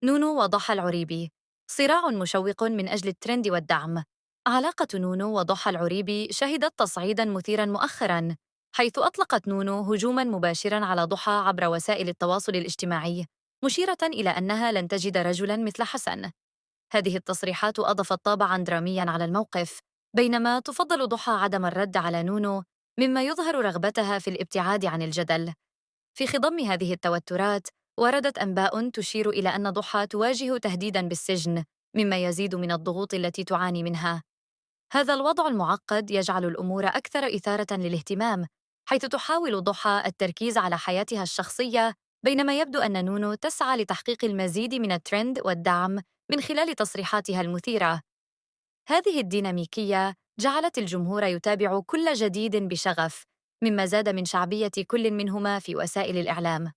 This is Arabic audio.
نونو وضحى العريبي، صراع مشوق من أجل الترند والدعم. علاقة نونو وضحى العريبي شهدت تصعيداً مثيراً مؤخراً، حيث أطلقت نونو هجوماً مباشراً على ضحى عبر وسائل التواصل الاجتماعي، مشيرة إلى أنها لن تجد رجلاً مثل حسن. هذه التصريحات أضافت طابعاً درامياً على الموقف، بينما تفضل ضحى عدم الرد على نونو، مما يظهر رغبتها في الابتعاد عن الجدل. في خضم هذه التوترات، وردت أنباء تشير إلى أن ضحى تواجه تهديداً بالسجن، مما يزيد من الضغوط التي تعاني منها. هذا الوضع المعقد يجعل الأمور أكثر إثارة للاهتمام، حيث تحاول ضحى التركيز على حياتها الشخصية، بينما يبدو أن نونو تسعى لتحقيق المزيد من الترند والدعم من خلال تصريحاتها المثيرة. هذه الديناميكية جعلت الجمهور يتابع كل جديد بشغف، مما زاد من شعبية كل منهما في وسائل الإعلام.